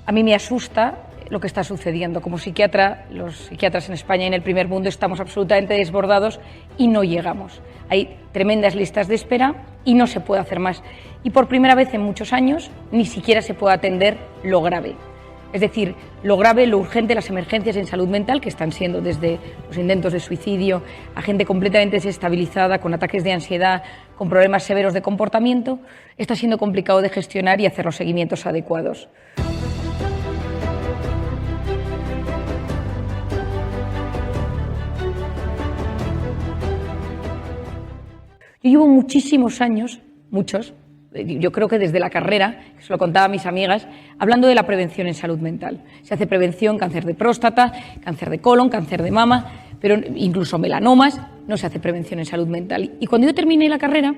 A mí me asusta lo que está sucediendo. Como psiquiatra, los psiquiatras en España y en el primer mundo estamos absolutamente desbordados y no llegamos. Hay tremendas listas de espera y no se puede hacer más. Y por primera vez en muchos años ni siquiera se puede atender lo grave. Es decir, lo grave, lo urgente, las emergencias en salud mental, que están siendo desde los intentos de suicidio a gente completamente desestabilizada, con ataques de ansiedad, con problemas severos de comportamiento, está siendo complicado de gestionar y hacer los seguimientos adecuados. Yo llevo muchísimos años, muchos, yo creo que desde la carrera, que se lo contaba a mis amigas, hablando de la prevención en salud mental. Se hace prevención, cáncer de próstata, cáncer de colon, cáncer de mama, pero incluso melanomas, no se hace prevención en salud mental. Y cuando yo terminé la carrera,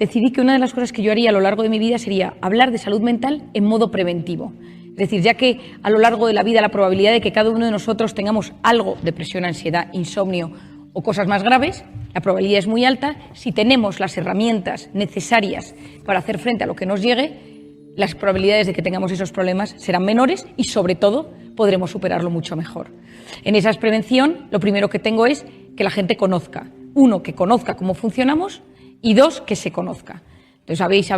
decidí que una de las cosas que yo haría a lo largo de mi vida sería hablar de salud mental en modo preventivo. Es decir, ya que a lo largo de la vida la probabilidad de que cada uno de nosotros tengamos algo, depresión, ansiedad, insomnio o cosas más graves, la probabilidad es muy alta. Si tenemos las herramientas necesarias para hacer frente a lo que nos llegue, las probabilidades de que tengamos esos problemas serán menores y, sobre todo, podremos superarlo mucho mejor. En esa prevención, lo primero que tengo es que la gente conozca. Uno, que conozca cómo funcionamos y dos, que se conozca. Entonces,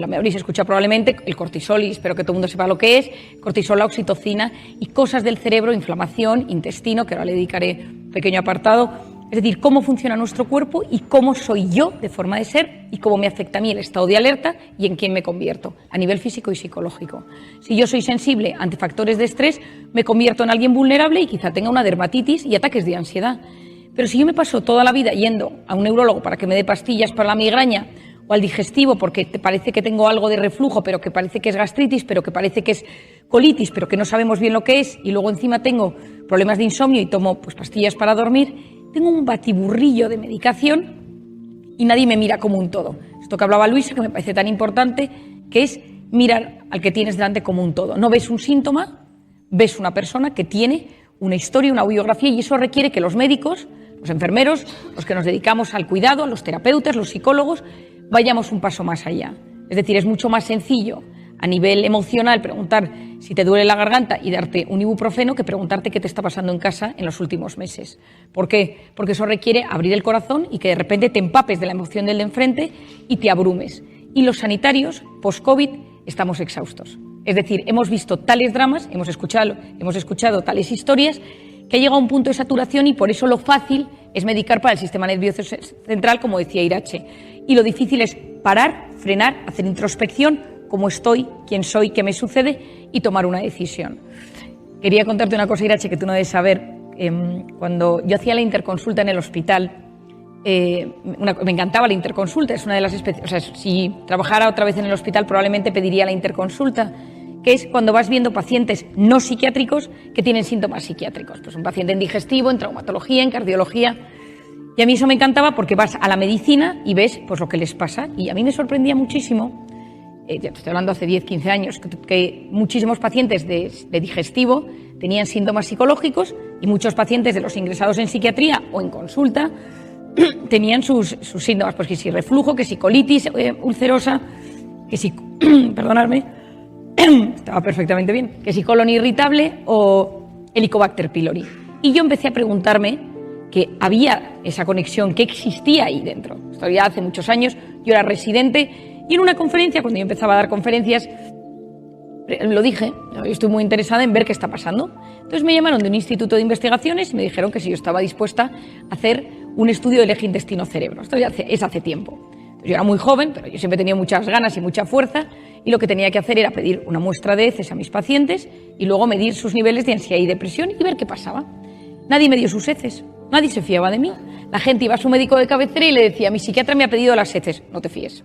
me habréis escuchado probablemente el cortisol, y espero que todo el mundo sepa lo que es, cortisol, la oxitocina y cosas del cerebro, inflamación, intestino, que ahora le dedicaré un pequeño apartado. Es decir, cómo funciona nuestro cuerpo y cómo soy yo de forma de ser y cómo me afecta a mí el estado de alerta y en quién me convierto, a nivel físico y psicológico. Si yo soy sensible ante factores de estrés, me convierto en alguien vulnerable y quizá tenga una dermatitis y ataques de ansiedad. Pero si yo me paso toda la vida yendo a un neurólogo para que me dé pastillas para la migraña o al digestivo porque te parece que tengo algo de reflujo, pero que parece que es gastritis, pero que parece que es colitis, pero que no sabemos bien lo que es, y luego encima tengo problemas de insomnio y tomo pastillas para dormir, tengo un batiburrillo de medicación y nadie me mira como un todo. Esto que hablaba Luisa, que me parece tan importante, que es mirar al que tienes delante como un todo. No ves un síntoma, ves una persona que tiene una historia, una biografía, y eso requiere que los médicos, los enfermeros, los que nos dedicamos al cuidado, los terapeutas, los psicólogos, vayamos un paso más allá. Es decir, es mucho más sencillo a nivel emocional preguntar si te duele la garganta y darte un ibuprofeno que preguntarte qué te está pasando en casa en los últimos meses. ¿Por qué? Porque eso requiere abrir el corazón y que de repente te empapes de la emoción del de enfrente y te abrumes. Y los sanitarios, post-COVID, estamos exhaustos. Es decir, hemos visto tales dramas, hemos escuchado tales historias, que ha llegado a un punto de saturación y por eso lo fácil es medicar para el sistema nervioso central, como decía Irache. Y lo difícil es parar, frenar, hacer introspección, cómo estoy, quién soy, qué me sucede y tomar una decisión. Quería contarte una cosa, Irache, que tú no debes saber. Cuando yo hacía la interconsulta en el hospital, me encantaba la interconsulta, es una de las si trabajara otra vez en el hospital probablemente pediría la interconsulta, que es cuando vas viendo pacientes no psiquiátricos que tienen síntomas psiquiátricos. Pues un paciente en digestivo, en traumatología, en cardiología. Y a mí eso me encantaba porque vas a la medicina y ves pues lo que les pasa. Y a mí me sorprendía muchísimo, ya te estoy hablando hace 10, 15 años, que muchísimos pacientes de digestivo tenían síntomas psicológicos y muchos pacientes de los ingresados en psiquiatría o en consulta tenían sus síntomas, pues que si reflujo, que si colitis ulcerosa, que si, perdonadme, estaba perfectamente bien, que si colon irritable o Helicobacter pylori. Y yo empecé a preguntarme que había esa conexión, que existía ahí dentro. Esto ya hace muchos años, yo era residente y en una conferencia, cuando yo empezaba a dar conferencias, lo dije, yo estoy muy interesada en ver qué está pasando. Entonces me llamaron de un instituto de investigaciones y me dijeron que si yo estaba dispuesta a hacer un estudio del eje intestino-cerebro. Esto ya es hace tiempo. Yo era muy joven, pero yo siempre tenía muchas ganas y mucha fuerza y lo que tenía que hacer era pedir una muestra de heces a mis pacientes y luego medir sus niveles de ansiedad y depresión y ver qué pasaba. Nadie me dio sus heces, nadie se fiaba de mí. La gente iba a su médico de cabecera y le decía, mi psiquiatra me ha pedido las heces, no te fíes.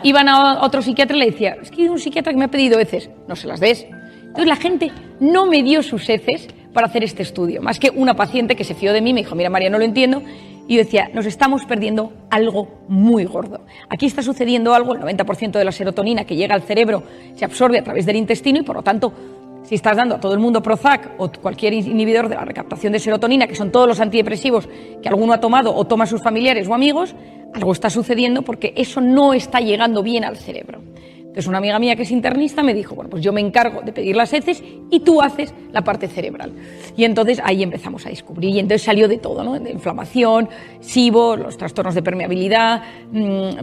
Iban a otro psiquiatra y le decía, es que hay un psiquiatra que me ha pedido heces, no se las des. Entonces la gente no me dio sus heces para hacer este estudio, más que una paciente que se fió de mí, me dijo, mira María, no lo entiendo, y yo decía, nos estamos perdiendo algo muy gordo. Aquí está sucediendo algo, el 90% de la serotonina que llega al cerebro se absorbe a través del intestino y por lo tanto, si estás dando a todo el mundo Prozac o cualquier inhibidor de la recaptación de serotonina, que son todos los antidepresivos que alguno ha tomado o toma sus familiares o amigos, algo está sucediendo porque eso no está llegando bien al cerebro. Entonces una amiga mía que es internista me dijo, bueno, pues yo me encargo de pedir las heces y tú haces la parte cerebral. Y entonces ahí empezamos a descubrir, y entonces salió de todo, ¿no? De inflamación, SIBO, los trastornos de permeabilidad,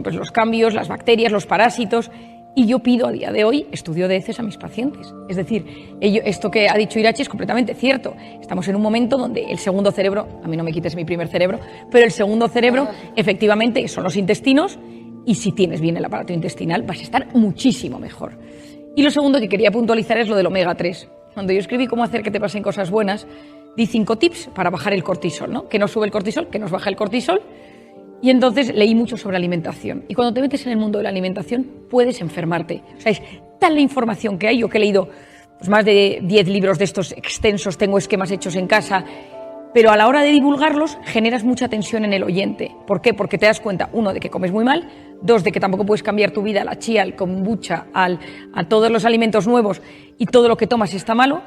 pues los cambios, las bacterias, los parásitos. Y yo pido a día de hoy estudio de heces a mis pacientes. Es decir, esto que ha dicho Irache es completamente cierto. Estamos en un momento donde el segundo cerebro, a mí no me quites mi primer cerebro, pero el segundo cerebro efectivamente son los intestinos, y si tienes bien el aparato intestinal vas a estar muchísimo mejor. Y lo segundo que quería puntualizar es lo del omega 3. Cuando yo escribí cómo hacer que te pasen cosas buenas, di 5 tips para bajar el cortisol, ¿no? Que no sube el cortisol, que nos baja el cortisol. Y entonces leí mucho sobre alimentación. Y cuando te metes en el mundo de la alimentación, puedes enfermarte. O sea, es tal la información que hay. Yo que he leído pues, más de 10 libros de estos extensos, tengo esquemas hechos en casa, pero a la hora de divulgarlos generas mucha tensión en el oyente. ¿Por qué? Porque te das cuenta, 1, de que comes muy mal, 2, de que tampoco puedes cambiar tu vida, la chía, al kombucha, a todos los alimentos nuevos, y todo lo que tomas está malo,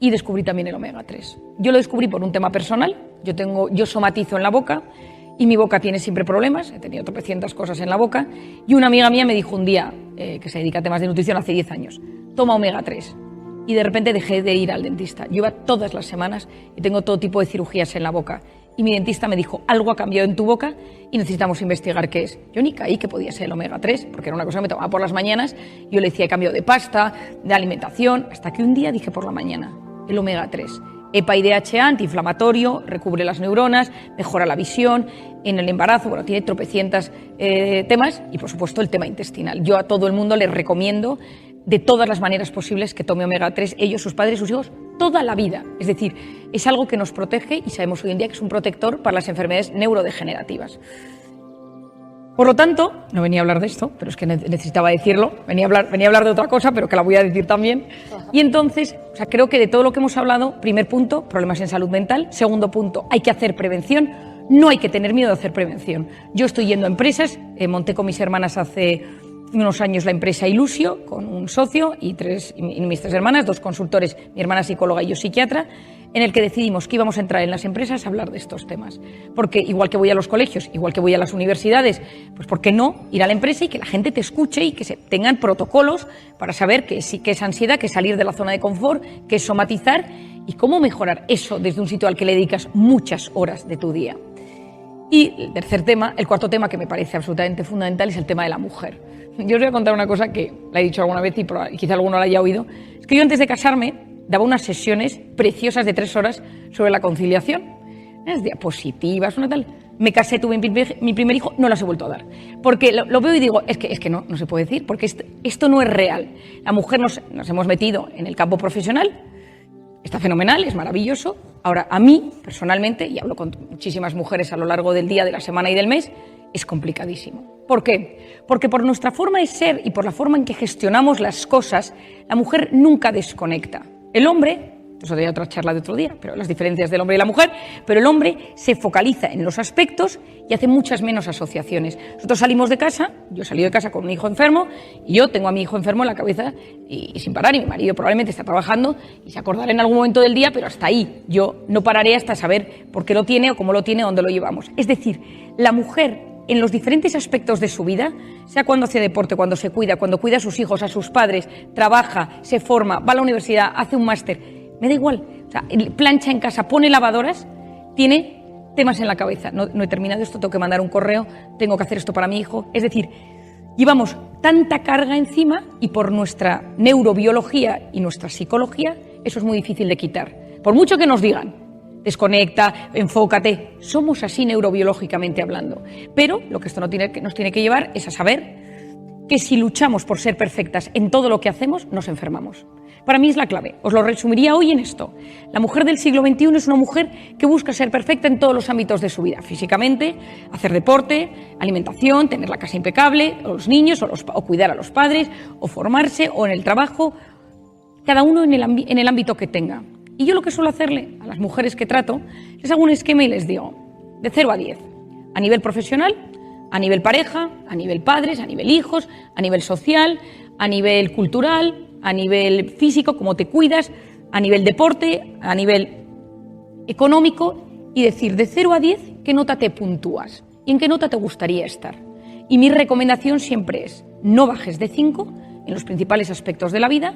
y descubrí también el omega 3. Yo lo descubrí por un tema personal. Yo somatizo en la boca, y mi boca tiene siempre problemas, he tenido tropecientas cosas en la boca, y una amiga mía me dijo un día, que se dedica a temas de nutrición hace 10 años, toma omega 3. Y de repente dejé de ir al dentista. Yo iba todas las semanas y tengo todo tipo de cirugías en la boca. Y mi dentista me dijo, algo ha cambiado en tu boca y necesitamos investigar qué es. Yo ni caí que podía ser el omega 3, porque era una cosa que me tomaba por las mañanas. Yo le decía, he cambiado de pasta, de alimentación, hasta que un día dije por la mañana, el omega 3. EPA y DHA, antiinflamatorio, recubre las neuronas, mejora la visión, en el embarazo, bueno, tiene tropecientas temas, y por supuesto el tema intestinal. Yo a todo el mundo les recomiendo de todas las maneras posibles que tome omega 3, ellos, sus padres, sus hijos, toda la vida. Es decir, es algo que nos protege y sabemos hoy en día que es un protector para las enfermedades neurodegenerativas. Por lo tanto, no venía a hablar de esto, pero es que necesitaba decirlo, venía a hablar de otra cosa, pero que la voy a decir también. Y entonces, o sea, creo que de todo lo que hemos hablado, primer punto, problemas en salud mental. Segundo punto, hay que hacer prevención. No hay que tener miedo de hacer prevención. Yo estoy yendo a empresas, monté con mis hermanas hace unos años la empresa Ilusio, con un socio y mis 3 hermanas, 2 consultores, mi hermana psicóloga y yo psiquiatra, en el que decidimos que íbamos a entrar en las empresas a hablar de estos temas. Porque igual que voy a los colegios, igual que voy a las universidades, pues ¿por qué no ir a la empresa y que la gente te escuche y que se tengan protocolos para saber qué es ansiedad, qué es salir de la zona de confort, qué es somatizar y cómo mejorar eso desde un sitio al que le dedicas muchas horas de tu día? Y el cuarto tema que me parece absolutamente fundamental es el tema de la mujer. Yo os voy a contar una cosa que la he dicho alguna vez y quizá alguno la haya oído. Es que yo antes de casarme daba unas sesiones preciosas de 3 horas sobre la conciliación. Unas diapositivas, una tal. Me casé, tuve mi primer hijo, no las he vuelto a dar. Porque lo veo y digo, es que no se puede decir, porque esto no es real. La mujer nos hemos metido en el campo profesional, está fenomenal, es maravilloso. Ahora, a mí, personalmente, y hablo con muchísimas mujeres a lo largo del día, de la semana y del mes, es complicadísimo. ¿Por qué? Porque por nuestra forma de ser y por la forma en que gestionamos las cosas, la mujer nunca desconecta. El hombre, eso sería otra charla de otro día, pero las diferencias del hombre y la mujer, pero el hombre se focaliza en los aspectos y hace muchas menos asociaciones. Nosotros salimos de casa, yo he salido de casa con un hijo enfermo y yo tengo a mi hijo enfermo en la cabeza y sin parar, y mi marido probablemente está trabajando y se acordará en algún momento del día, pero hasta ahí. Yo no pararé hasta saber por qué lo tiene o cómo lo tiene o dónde lo llevamos. Es decir, la mujer en los diferentes aspectos de su vida, sea cuando hace deporte, cuando se cuida, cuando cuida a sus hijos, a sus padres, trabaja, se forma, va a la universidad, hace un máster, me da igual. O sea, plancha en casa, pone lavadoras, tiene temas en la cabeza. No he terminado esto, tengo que mandar un correo, tengo que hacer esto para mi hijo. Es decir, llevamos tanta carga encima y por nuestra neurobiología y nuestra psicología, eso es muy difícil de quitar. Por mucho que nos digan, desconecta, enfócate, somos así neurobiológicamente hablando. Pero lo que esto nos tiene que llevar es a saber que si luchamos por ser perfectas en todo lo que hacemos, nos enfermamos. Para mí es la clave. Os lo resumiría hoy en esto. La mujer del siglo XXI es una mujer que busca ser perfecta en todos los ámbitos de su vida. Físicamente, hacer deporte, alimentación, tener la casa impecable, o los niños, o cuidar a los padres, o formarse, o en el trabajo. Cada uno en el ámbito que tenga. Y yo lo que suelo hacerle a las mujeres que trato, les hago un esquema y les digo, de 0 a 10, a nivel profesional, a nivel pareja, a nivel padres, a nivel hijos, a nivel social, a nivel cultural, a nivel físico, cómo te cuidas, a nivel deporte, a nivel económico, y decir de 0 a 10 qué nota te puntúas y en qué nota te gustaría estar. Y mi recomendación siempre es, no bajes de 5 en los principales aspectos de la vida,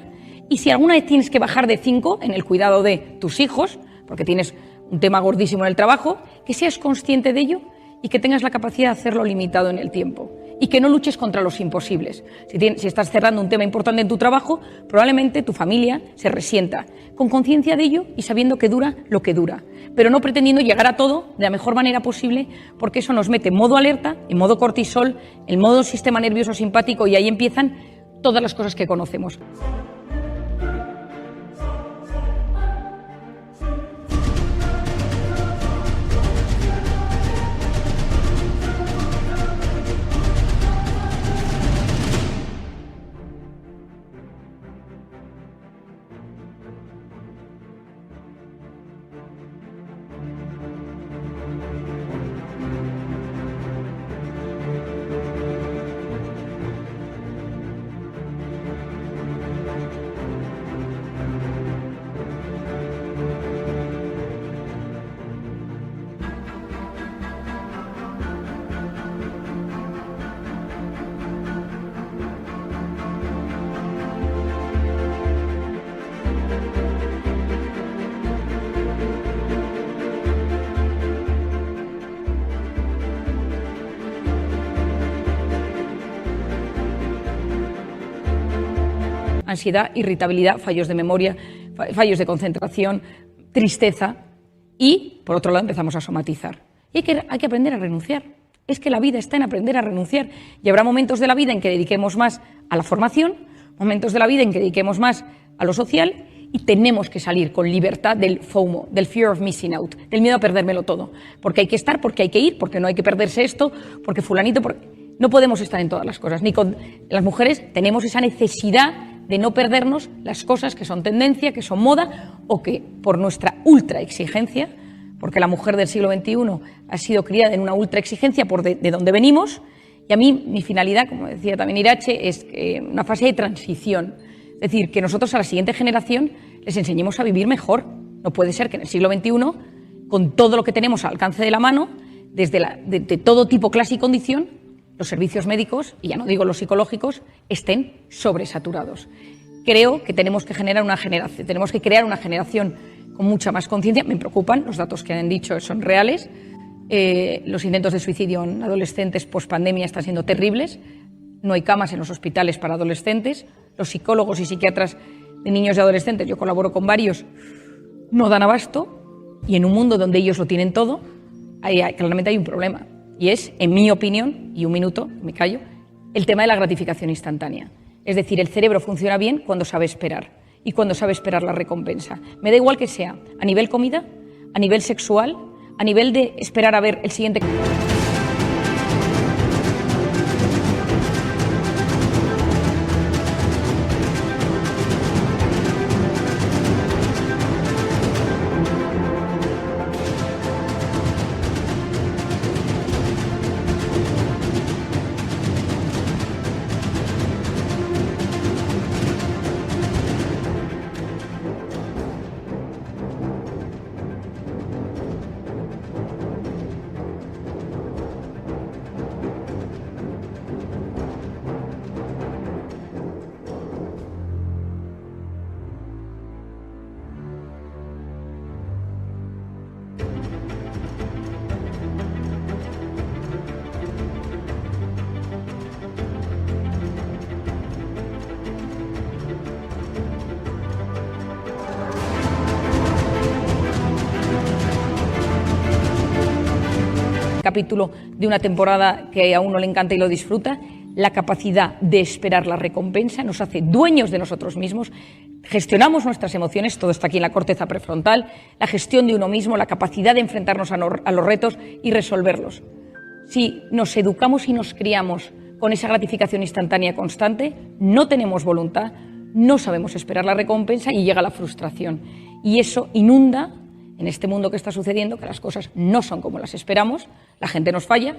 y si alguna vez tienes que bajar de 5 en el cuidado de tus hijos, porque tienes un tema gordísimo en el trabajo, que seas consciente de ello y que tengas la capacidad de hacerlo limitado en el tiempo. Y que no luches contra los imposibles. Si estás cerrando un tema importante en tu trabajo, probablemente tu familia se resienta, con conciencia de ello y sabiendo que dura lo que dura, pero no pretendiendo llegar a todo de la mejor manera posible, porque eso nos mete en modo alerta, en modo cortisol, en modo sistema nervioso simpático, y ahí empiezan todas las cosas que conocemos. Ansiedad, irritabilidad, fallos de memoria, fallos de concentración, tristeza, y por otro lado empezamos a somatizar. Y hay que aprender a renunciar. Es que la vida está en aprender a renunciar, y habrá momentos de la vida en que dediquemos más a la formación, momentos de la vida en que dediquemos más a lo social, y tenemos que salir con libertad del FOMO, del fear of missing out, del miedo a perdérmelo todo, porque hay que estar, porque hay que ir, porque no hay que perderse esto, porque fulanito, no podemos estar en todas las cosas, ni con las mujeres tenemos esa necesidad de no perdernos las cosas que son tendencia, que son moda, o que por nuestra ultra exigencia, porque la mujer del siglo XXI ha sido criada en una ultra exigencia por de donde venimos, y a mí mi finalidad, como decía también Irache, es una fase de transición, es decir, que nosotros a la siguiente generación les enseñemos a vivir mejor. No puede ser que en el siglo XXI, con todo lo que tenemos al alcance de la mano, de todo tipo, clase y condición, los servicios médicos, y ya no digo los psicológicos, estén sobresaturados. Creo que tenemos que crear una generación con mucha más conciencia. Me preocupan los datos que han dicho, son reales. Los intentos de suicidio en adolescentes post-pandemia están siendo terribles. No hay camas en los hospitales para adolescentes. Los psicólogos y psiquiatras de niños y adolescentes, yo colaboro con varios, no dan abasto, y en un mundo donde ellos lo tienen todo, claramente hay un problema. Y es, en mi opinión, y un minuto, me callo, el tema de la gratificación instantánea. Es decir, el cerebro funciona bien cuando sabe esperar, y cuando sabe esperar la recompensa. Me da igual que sea a nivel comida, a nivel sexual, a nivel de esperar a ver el siguiente... capítulo de una temporada que a uno le encanta y lo disfruta, la capacidad de esperar la recompensa nos hace dueños de nosotros mismos, gestionamos nuestras emociones, todo está aquí en la corteza prefrontal, la gestión de uno mismo, la capacidad de enfrentarnos a los retos y resolverlos. Si nos educamos y nos criamos con esa gratificación instantánea constante, no tenemos voluntad, no sabemos esperar la recompensa y llega la frustración. Y eso inunda en este mundo que está sucediendo, que las cosas no son como las esperamos, la gente nos falla,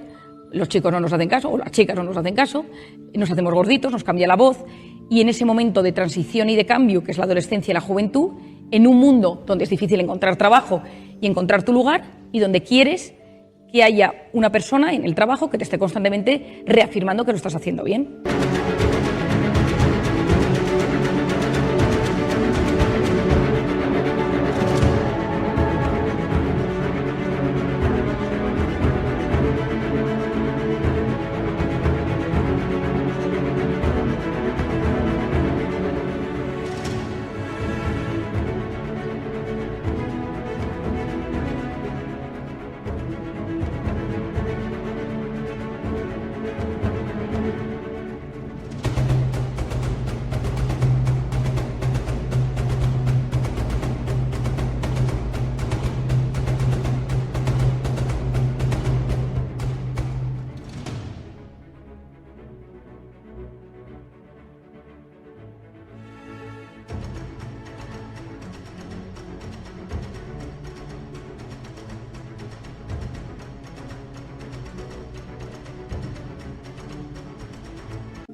los chicos no nos hacen caso, o las chicas no nos hacen caso, nos hacemos gorditos, nos cambia la voz, y en ese momento de transición y de cambio, que es la adolescencia y la juventud, en un mundo donde es difícil encontrar trabajo y encontrar tu lugar, y donde quieres que haya una persona en el trabajo que te esté constantemente reafirmando que lo estás haciendo bien.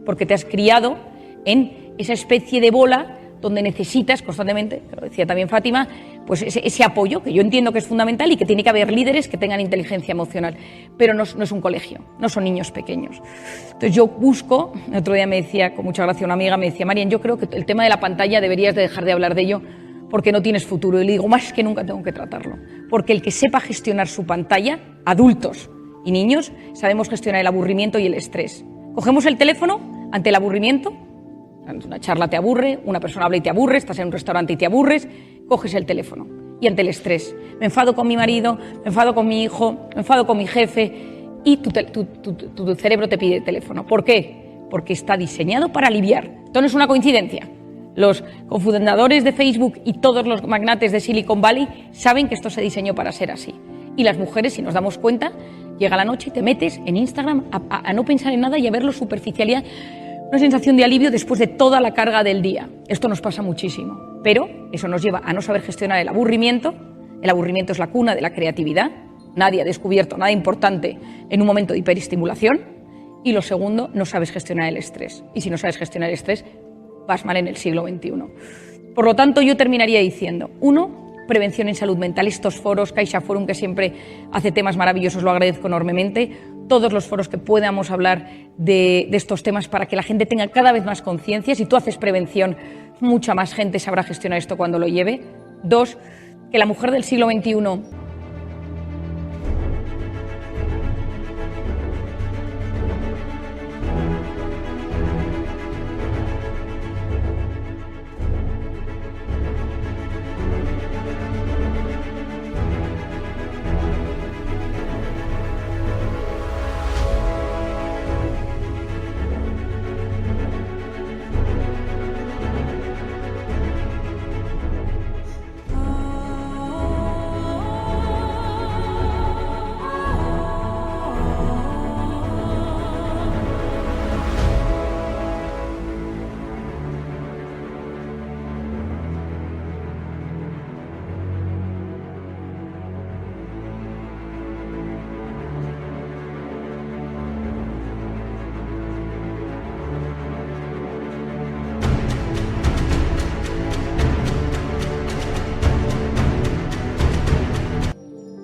porque te has criado en esa especie de bola donde necesitas constantemente, lo decía también Fátima, pues ese apoyo, que yo entiendo que es fundamental y que tiene que haber líderes que tengan inteligencia emocional, pero no es un colegio, no son niños pequeños. Entonces yo busco, el otro día me decía, con mucha gracia una amiga, me decía, Marian, yo creo que el tema de la pantalla deberías de dejar de hablar de ello porque no tienes futuro. Y le digo, más que nunca tengo que tratarlo, porque el que sepa gestionar su pantalla, adultos y niños, sabemos gestionar el aburrimiento y el estrés. Cogemos el teléfono ante el aburrimiento. Una charla te aburre, una persona habla y te aburre, estás en un restaurante y te aburres, coges el teléfono. Y ante el estrés, me enfado con mi marido, me enfado con mi hijo, me enfado con mi jefe y tu cerebro te pide el teléfono. ¿Por qué? Porque está diseñado para aliviar. Esto no es una coincidencia. Los cofundadores de Facebook y todos los magnates de Silicon Valley saben que esto se diseñó para ser así. Y las mujeres, si nos damos cuenta, llega la noche y te metes en Instagram a no pensar en nada y a ver la superficialidad. Una sensación de alivio después de toda la carga del día. Esto nos pasa muchísimo, pero eso nos lleva a no saber gestionar el aburrimiento. El aburrimiento es la cuna de la creatividad. Nadie ha descubierto nada importante en un momento de hiperestimulación. Y lo segundo, no sabes gestionar el estrés. Y si no sabes gestionar el estrés, vas mal en el siglo XXI. Por lo tanto, yo terminaría diciendo, 1, prevención en salud mental. Estos foros, Caixa Forum, que siempre hace temas maravillosos, lo agradezco enormemente. Todos los foros que podamos hablar de estos temas para que la gente tenga cada vez más conciencia. Si tú haces prevención, mucha más gente sabrá gestionar esto cuando lo lleve. 2, que la mujer del siglo XXI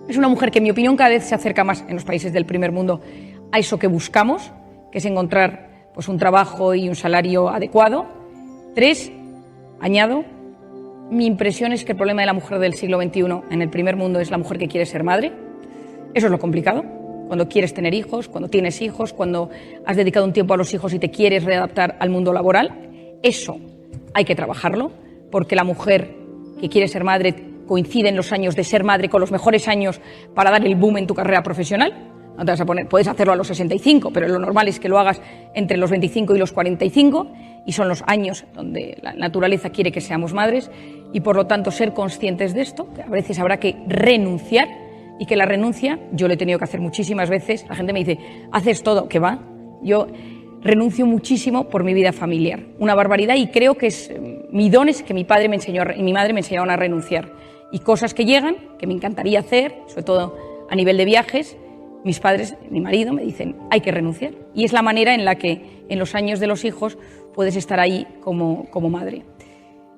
es una mujer que, en mi opinión, cada vez se acerca más en los países del primer mundo a eso que buscamos, que es encontrar pues, un trabajo y un salario adecuado. 3, añado, mi impresión es que el problema de la mujer del siglo XXI en el primer mundo es la mujer que quiere ser madre. Eso es lo complicado. Cuando quieres tener hijos, cuando tienes hijos, cuando has dedicado un tiempo a los hijos y te quieres readaptar al mundo laboral, eso hay que trabajarlo, porque la mujer que quiere ser madre coinciden los años de ser madre con los mejores años para dar el boom en tu carrera profesional. No te vas a poner, puedes hacerlo a los 65, pero lo normal es que lo hagas entre los 25 y los 45, y son los años donde la naturaleza quiere que seamos madres, y por lo tanto ser conscientes de esto, que a veces habrá que renunciar, y que la renuncia, yo lo he tenido que hacer muchísimas veces. La gente me dice, haces todo, ¿qué va? Yo renuncio muchísimo por mi vida familiar, una barbaridad, y creo que mi don es que mi padre me enseñó y mi madre me enseñaron a renunciar. Y cosas que llegan, que me encantaría hacer, sobre todo a nivel de viajes, mis padres, mi marido, me dicen, hay que renunciar. Y es la manera en la que en los años de los hijos puedes estar ahí como madre.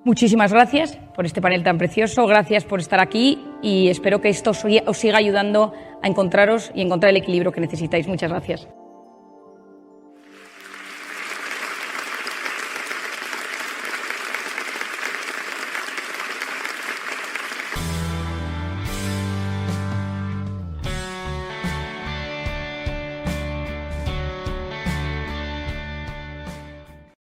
Muchísimas gracias por este panel tan precioso, gracias por estar aquí y espero que esto os siga ayudando a encontraros y encontrar el equilibrio que necesitáis. Muchas gracias.